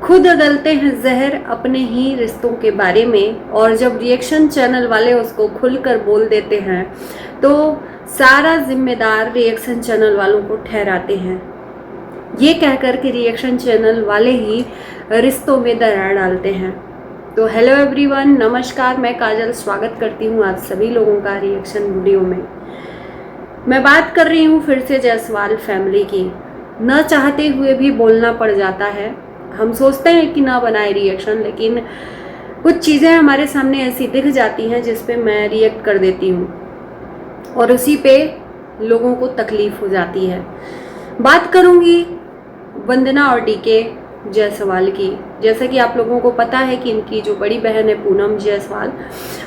खुद उगलते हैं जहर अपने ही रिश्तों के बारे में, और जब रिएक्शन चैनल वाले उसको खुलकर बोल देते हैं तो सारा जिम्मेदार रिएक्शन चैनल वालों को ठहराते हैं, ये कहकर कि रिएक्शन चैनल वाले ही रिश्तों में दरार डालते हैं। तो हेलो एवरीवन, नमस्कार, मैं काजल स्वागत करती हूँ आप सभी लोगों का रिएक्शन वीडियो में। मैं बात कर रही हूँ फिर से जायसवाल फैमिली की। न चाहते हुए भी बोलना पड़ जाता है। हम सोचते हैं कि ना बनाए रिएक्शन, लेकिन कुछ चीज़ें हमारे सामने ऐसी दिख जाती हैं जिस पे मैं रिएक्ट कर देती हूँ और उसी पे लोगों को तकलीफ हो जाती है। बात करूँगी वंदना और डीके जायसवाल की। जैसा कि आप लोगों को पता है कि इनकी जो बड़ी बहन है पूनम जायसवाल,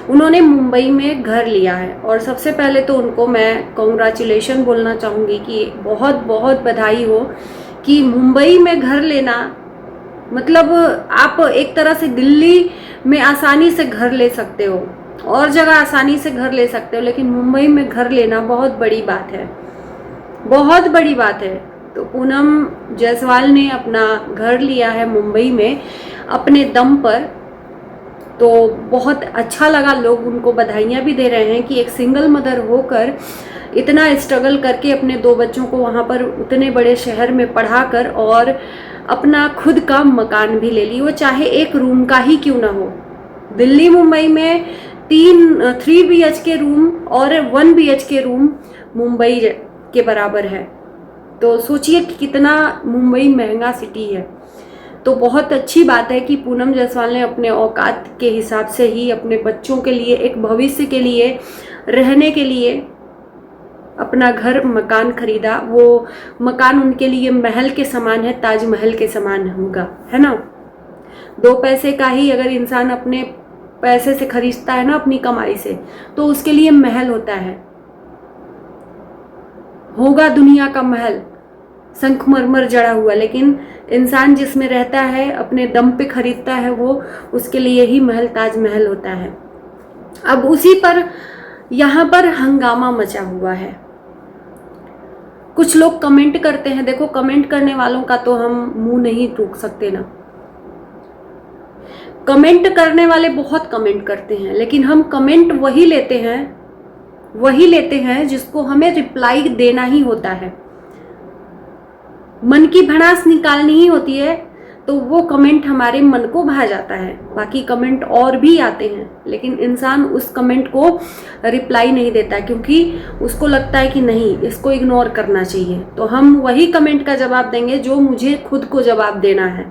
उन्होंने मुंबई में घर लिया है। और सबसे पहले तो उनको मैं कॉन्ग्रेचुलेशन बोलना चाहूँगी कि बहुत बहुत बधाई हो कि मुंबई में घर लेना, मतलब आप एक तरह से दिल्ली में आसानी से घर ले सकते हो और जगह आसानी से घर ले सकते हो, लेकिन मुंबई में घर लेना बहुत बड़ी बात है, बहुत बड़ी बात है। तो पूनम जायसवाल ने अपना घर लिया है मुंबई में अपने दम पर, तो बहुत अच्छा लगा। लोग उनको बधाइयाँ भी दे रहे हैं कि एक सिंगल मदर होकर इतना स्ट्रगल करके अपने 2 बच्चों को वहाँ पर उतने बड़े शहर में पढ़ाकर और अपना खुद का मकान भी ले ली, वो चाहे 1 रूम का ही क्यों ना हो। दिल्ली मुंबई में 3 BHK रूम और 1 BHK रूम मुंबई के बराबर है। तो सोचिए कि कितना मुंबई महंगा सिटी है। तो बहुत अच्छी बात है कि पूनम जायसवाल ने अपने औकात के हिसाब से ही अपने बच्चों के लिए, एक भविष्य के लिए, रहने के लिए अपना घर मकान खरीदा। वो मकान उनके लिए महल के समान है, ताजमहल के समान होगा, है ना। 2 पैसे का ही अगर इंसान अपने पैसे से खरीदता है ना, अपनी कमाई से, तो उसके लिए महल होता है, होगा दुनिया का महल, संगमरमर जड़ा हुआ। लेकिन इंसान जिसमें रहता है, अपने दम पे खरीदता है, वो उसके लिए ही महल, ताजमहल होता है। अब उसी पर यहाँ पर हंगामा मचा हुआ है। कुछ लोग कमेंट करते हैं, देखो कमेंट करने वालों का तो हम मुंह नहीं रोक सकते ना। कमेंट करने वाले बहुत कमेंट करते हैं, लेकिन हम कमेंट वही लेते हैं जिसको हमें रिप्लाई देना ही होता है, मन की भड़ास निकालनी ही होती है। तो वो कमेंट हमारे मन को भा जाता है। बाकी कमेंट और भी आते हैं, लेकिन इंसान उस कमेंट को रिप्लाई नहीं देता, क्योंकि उसको लगता है कि नहीं, इसको इग्नोर करना चाहिए। तो हम वही कमेंट का जवाब देंगे जो मुझे खुद को जवाब देना है।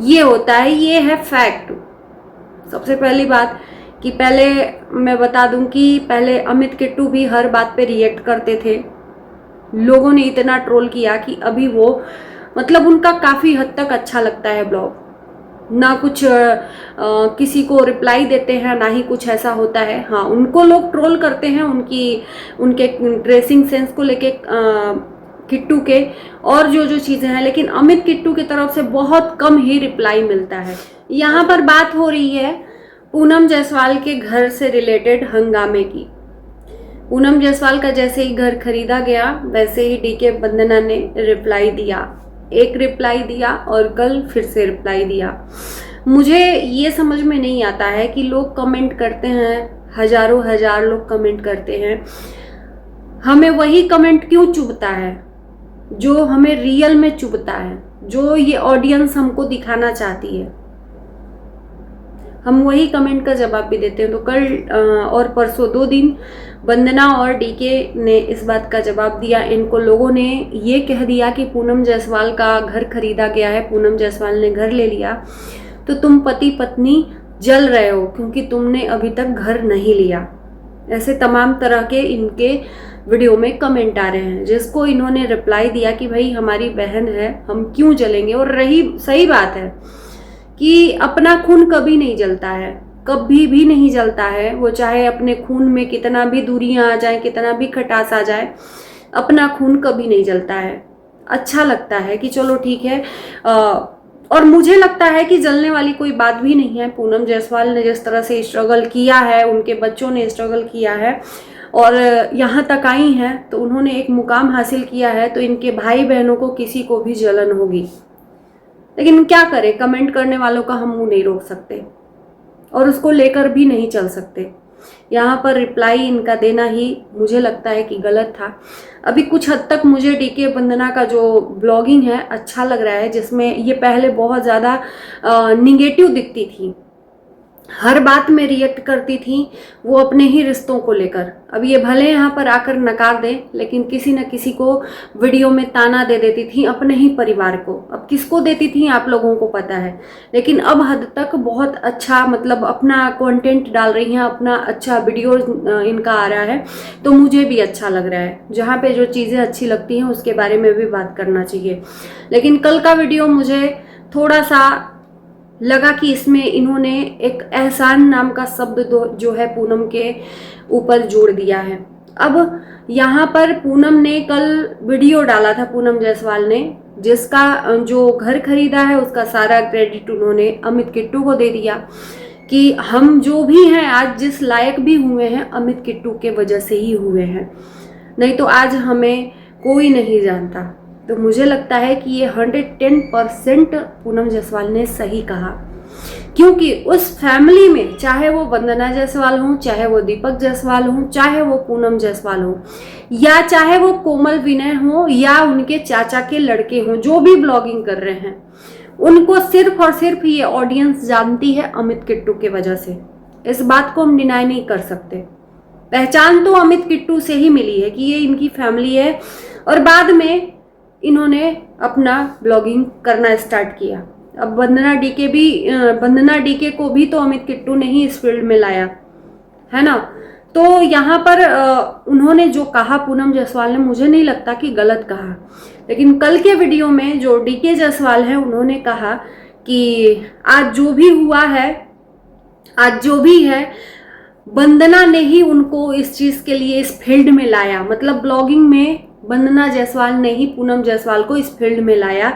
ये होता है, ये है फैक्ट। सबसे पहली बात कि पहले मैं बता दूं कि पहले अमित किट्टू भी हर बात पे रिएक्ट करते थे। लोगों ने इतना ट्रोल किया कि अभी वो, मतलब उनका काफ़ी हद तक अच्छा लगता है ब्लॉग, ना कुछ किसी को रिप्लाई देते हैं, ना ही कुछ ऐसा होता है। हाँ, उनको लोग ट्रोल करते हैं उनके ड्रेसिंग सेंस को लेके, किट्टू के और जो चीज़ें हैं, लेकिन अमित किट्टू की तरफ से बहुत कम ही रिप्लाई मिलता है। यहाँ पर बात हो रही है पूनम जायसवाल के घर से रिलेटेड हंगामे की। पूनम जायसवाल का जैसे ही घर खरीदा गया, वैसे ही डीके वंदना ने रिप्लाई दिया। एक रिप्लाई दिया और कल फिर से रिप्लाई दिया। मुझे ये समझ में नहीं आता है कि लोग कमेंट करते हैं, हजारों हजार लोग कमेंट करते हैं, हमें वही कमेंट क्यों चुभता है जो हमें रियल में चुभता है, जो ये ऑडियंस हमको दिखाना चाहती है। हम वही कमेंट का जवाब भी देते हैं। तो कल और परसों 2 दिन वंदना और डीके ने इस बात का जवाब दिया। इनको लोगों ने ये कह दिया कि पूनम जायसवाल का घर खरीदा गया है, पूनम जायसवाल ने घर ले लिया, तो तुम पति पत्नी जल रहे हो क्योंकि तुमने अभी तक घर नहीं लिया। ऐसे तमाम तरह के इनके वीडियो में कमेंट आ रहे हैं, जिसको इन्होंने रिप्लाई दिया कि भाई हमारी बहन है, हम क्यों जलेंगे। और रही सही बात है कि अपना खून कभी नहीं जलता है, कभी भी नहीं जलता है। वो चाहे अपने खून में कितना भी दूरियां आ जाए, कितना भी खटास आ जाए, अपना खून कभी नहीं जलता है। अच्छा लगता है कि चलो ठीक है। और मुझे लगता है कि जलने वाली कोई बात भी नहीं है। पूनम जायसवाल ने जिस तरह से स्ट्रगल किया है, उनके बच्चों ने स्ट्रगल किया है और यहाँ तक आई हैं, तो उन्होंने एक मुकाम हासिल किया है, तो इनके भाई बहनों को किसी को भी जलन होगी। लेकिन क्या करें, कमेंट करने वालों का हम मुंह नहीं रोक सकते और उसको लेकर भी नहीं चल सकते। यहाँ पर रिप्लाई इनका देना ही मुझे लगता है कि गलत था। अभी कुछ हद तक मुझे डीके वंदना का जो ब्लॉगिंग है अच्छा लग रहा है, जिसमें ये पहले बहुत ज़्यादा निगेटिव दिखती थी, हर बात में रिएक्ट करती थी वो अपने ही रिश्तों को लेकर। अब ये भले यहाँ पर आकर नकार दें, लेकिन किसी न किसी को वीडियो में ताना दे देती थी, अपने ही परिवार को। अब किसको देती थी आप लोगों को पता है, लेकिन अब हद तक बहुत अच्छा मतलब अपना कंटेंट डाल रही हैं, अपना अच्छा वीडियो इनका आ रहा है, तो मुझे भी अच्छा लग रहा है। जहाँ पे जो चीज़ें अच्छी लगती हैं उसके बारे में भी बात करना चाहिए। लेकिन कल का वीडियो मुझे थोड़ा सा लगा कि इसमें इन्होंने एक एहसान नाम का शब्द जो है पूनम के ऊपर जोड़ दिया है। अब यहाँ पर पूनम ने कल वीडियो डाला था, पूनम जायसवाल ने, जिसका जो घर खरीदा है उसका सारा क्रेडिट उन्होंने अमित किट्टू को दे दिया कि हम जो भी हैं आज जिस लायक भी हुए हैं अमित किट्टू के वजह से ही हुए हैं, नहीं तो आज हमें कोई नहीं जानता। तो मुझे लगता है कि ये 110% पूनम जायसवाल ने सही कहा, क्योंकि उस फैमिली में चाहे वो वंदना जायसवाल हो, चाहे वो दीपक जायसवाल हो, चाहे वो पूनम जायसवाल हो, या चाहे वो कोमल विनय हो, या उनके चाचा के लड़के हों जो भी ब्लॉगिंग कर रहे हैं, उनको सिर्फ और सिर्फ ये ऑडियंस जानती है अमित किट्टू के वजह से। इस बात को हम डिनाई नहीं कर सकते। पहचान तो अमित किट्टू से ही मिली है कि ये इनकी फैमिली है, और बाद में इन्होंने अपना ब्लॉगिंग करना स्टार्ट किया। अब वंदना डीके को भी तो अमित किट्टू ने ही इस फील्ड में लाया है ना। तो यहाँ पर उन्होंने जो कहा पूनम जायसवाल ने, मुझे नहीं लगता कि गलत कहा। लेकिन कल के वीडियो में जो डीके जायसवाल है उन्होंने कहा कि आज जो भी हुआ है, आज जो भी है, वंदना ने ही उनको इस चीज़ के लिए इस फील्ड में लाया। मतलब ब्लॉगिंग में वंदना जायसवाल ने ही पूनम जायसवाल को इस फील्ड में लाया।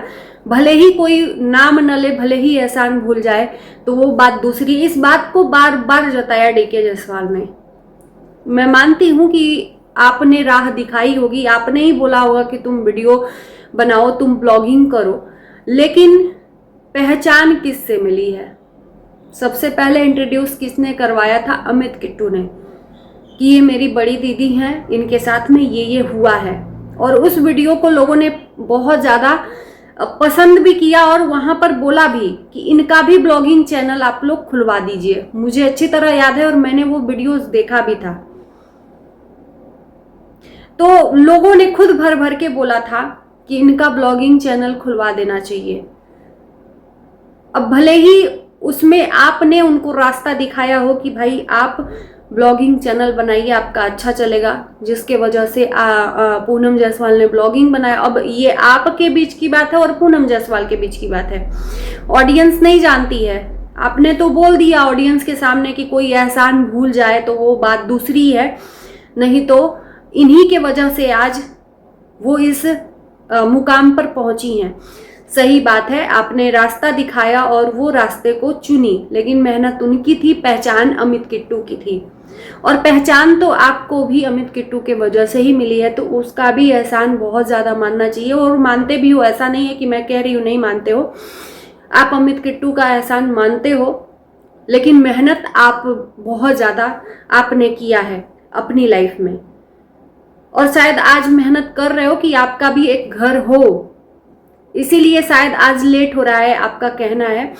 भले ही कोई नाम न ले, भले ही एहसान भूल जाए, तो वो बात दूसरी। इस बात को बार बार जताया डीके जायसवाल ने। मैं मानती हूँ कि आपने राह दिखाई होगी, आपने ही बोला होगा कि तुम वीडियो बनाओ, तुम ब्लॉगिंग करो, लेकिन पहचान किससे मिली है? सबसे पहले इंट्रोड्यूस किसने करवाया था? अमित किट्टू ने, कि ये मेरी बड़ी दीदी हैं, इनके साथ में ये हुआ है। और उस वीडियो को लोगों ने बहुत ज़्यादा पसंद भी किया और वहाँ पर बोला भी कि इनका भी ब्लॉगिंग चैनल आप लोग खुलवा दीजिए। मुझे अच्छी तरह याद है और मैंने वो वीडियोस देखा भी था। तो लोगों ने खुद भर भर के बोला था कि इनका ब्लॉगिंग चैनल खुलवा देना चाहिए। अब भले ही उसमें आपने उनको रास्ता दिखाया हो कि भाई आप ब्लॉगिंग चैनल बनाइए, आपका अच्छा चलेगा, जिसके वजह से पूनम जायसवाल ने ब्लॉगिंग बनाया। अब ये आपके बीच की बात है और पूनम जायसवाल के बीच की बात है, ऑडियंस नहीं जानती है। आपने तो बोल दिया ऑडियंस के सामने कि कोई एहसान भूल जाए तो वो बात दूसरी है, नहीं तो इन्हीं के वजह से आज वो इस मुकाम पर पहुंची हैं। सही बात है, आपने रास्ता दिखाया और वो रास्ते को चुनी, लेकिन मेहनत उनकी थी, पहचान अमित किट्टू की थी। और पहचान तो आपको भी अमित किट्टू के वजह से ही मिली है, तो उसका भी एहसान बहुत ज़्यादा मानना चाहिए। और मानते भी हो, ऐसा नहीं है कि मैं कह रही हूँ नहीं मानते हो, आप अमित किट्टू का एहसान मानते हो, लेकिन मेहनत आप बहुत ज़्यादा आपने किया है अपनी लाइफ में, और शायद आज मेहनत कर रहे हो कि आपका भी एक घर हो, इसीलिए शायद आज लेट हो रहा है, आपका कहना है।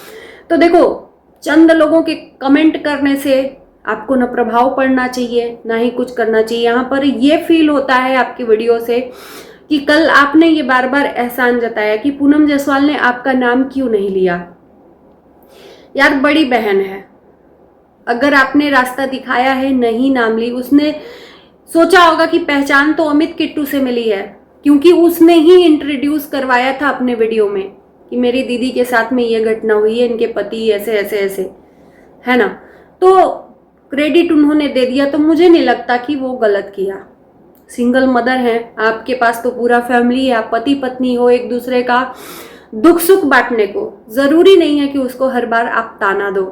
तो देखो, चंद लोगों के कमेंट करने से आपको न प्रभाव पड़ना चाहिए, ना ही कुछ करना चाहिए। यहाँ पर ये फील होता है आपकी वीडियो से कि कल आपने ये बार बार एहसान जताया कि पूनम जायसवाल ने आपका नाम क्यों नहीं लिया। यार, बड़ी बहन है, अगर आपने रास्ता दिखाया है, नहीं नाम ली, उसने सोचा होगा कि पहचान तो अमित किट्टू से मिली है, क्योंकि उसने ही इंट्रोड्यूस करवाया था अपने वीडियो में कि मेरी दीदी के साथ में ये घटना हुई है, इनके पति ऐसे ऐसे ऐसे, है ना। तो क्रेडिट उन्होंने दे दिया, तो मुझे नहीं लगता कि वो गलत किया। सिंगल मदर हैं, आपके पास तो पूरा फैमिली है, आप पति पत्नी हो, एक दूसरे का दुख सुख बांटने को। जरूरी नहीं है कि उसको हर बार आप ताना दो,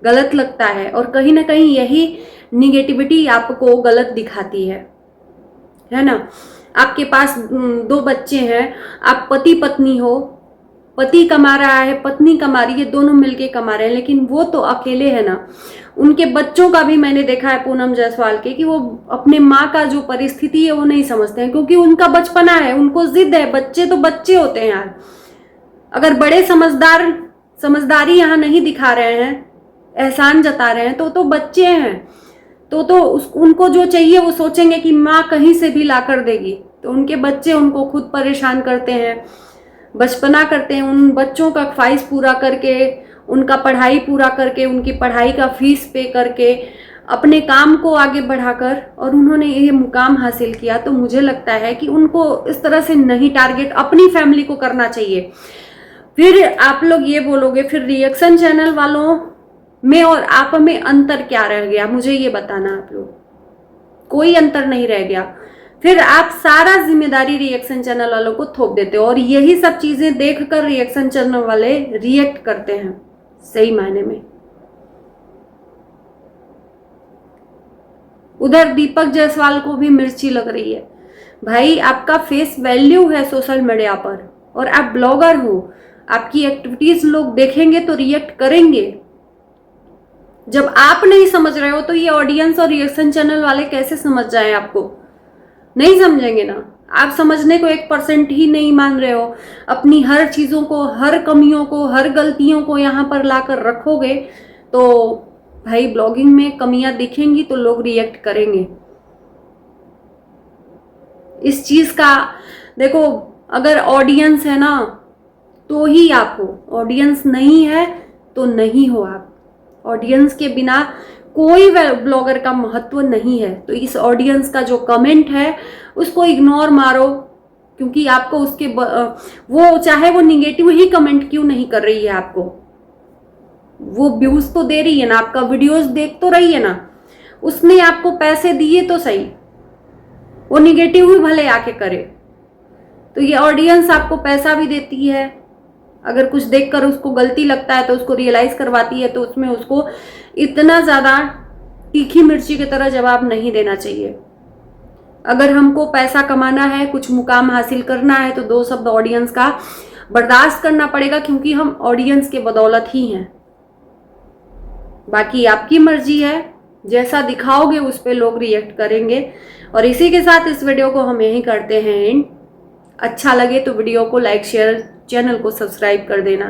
गलत लगता है, और कहीं ना कहीं यही निगेटिविटी आपको गलत दिखाती है ना। आपके पास 2 बच्चे हैं, आप पति पत्नी हो, पति कमा रहा है, पत्नी कमा रही है, दोनों मिलके कमा रहे हैं, लेकिन वो तो अकेले है ना। उनके बच्चों का भी मैंने देखा है पूनम जायसवाल के, कि वो अपने माँ का जो परिस्थिति है वो नहीं समझते हैं, क्योंकि उनका बचपना है, उनको जिद है। बच्चे तो बच्चे होते हैं यार। अगर बड़े समझदारी यहाँ नहीं दिखा रहे हैं, एहसान जता रहे हैं, तो बच्चे हैं। उनको जो चाहिए वो सोचेंगे कि माँ कहीं से भी ला कर देगी। तो उनके बच्चे उनको खुद परेशान करते हैं, बचपना करते हैं। उन बच्चों का ख्वाहिश पूरा करके, उनका पढ़ाई पूरा करके, उनकी पढ़ाई का फीस पे करके, अपने काम को आगे बढ़ाकर, और उन्होंने ये मुकाम हासिल किया। तो मुझे लगता है कि उनको इस तरह से नहीं टारगेट अपनी फैमिली को करना चाहिए। फिर आप लोग ये बोलोगे, फिर रिएक्शन चैनल वालों में और आप में अंतर क्या रह गया? मुझे ये बताना आप लोग। कोई अंतर नहीं रह गया। फिर आप सारा जिम्मेदारी रिएक्शन चैनल वालों को थोप देते हो, और यही सब चीजें देखकर रिएक्शन चैनल वाले रिएक्ट करते हैं सही मायने में। उधर दीपक जायसवाल को भी मिर्ची लग रही है। भाई, आपका फेस वैल्यू है सोशल मीडिया पर, और आप ब्लॉगर हो। आपकी एक्टिविटीज लोग देखेंगे तो रिएक्ट करेंगे। जब आप नहीं समझ रहे हो तो ये ऑडियंस और रिएक्शन चैनल वाले कैसे समझ जाएं आपको? नहीं समझेंगे ना। आप समझने को 1% ही नहीं मान रहे हो। अपनी हर चीजों को, हर कमियों को, हर गलतियों को यहाँ पर लाकर रखोगे तो भाई ब्लॉगिंग में कमियां दिखेंगी तो लोग रिएक्ट करेंगे। इस चीज का देखो, अगर ऑडियंस है ना तो ही आप हो, ऑडियंस नहीं है तो नहीं हो आप। ऑडियंस के बिना कोई ब्लॉगर का महत्व नहीं है। तो इस ऑडियंस का जो कमेंट है उसको इग्नोर मारो, क्योंकि आपको उसके वो चाहे वो निगेटिव ही कमेंट क्यों नहीं कर रही है, आपको वो व्यूज तो दे रही है ना, आपका वीडियोस देख तो रही है ना, उसने आपको पैसे दिए तो सही, वो निगेटिव ही भले आके करे। तो ये ऑडियंस आपको पैसा भी देती है। अगर कुछ देखकर उसको गलती लगता है तो उसको रियलाइज करवाती है, तो उसमें उसको इतना ज्यादा तीखी मिर्ची की तरह जवाब नहीं देना चाहिए। अगर हमको पैसा कमाना है, कुछ मुकाम हासिल करना है, तो 2 शब्द ऑडियंस का बर्दाश्त करना पड़ेगा, क्योंकि हम ऑडियंस के बदौलत ही हैं। बाकी आपकी मर्जी है, जैसा दिखाओगे उस पे लोग रिएक्ट करेंगे। और इसी के साथ इस वीडियो को हम यहीं करते हैं एंड। अच्छा लगे तो वीडियो को लाइक, शेयर, चैनल को सब्सक्राइब कर देना।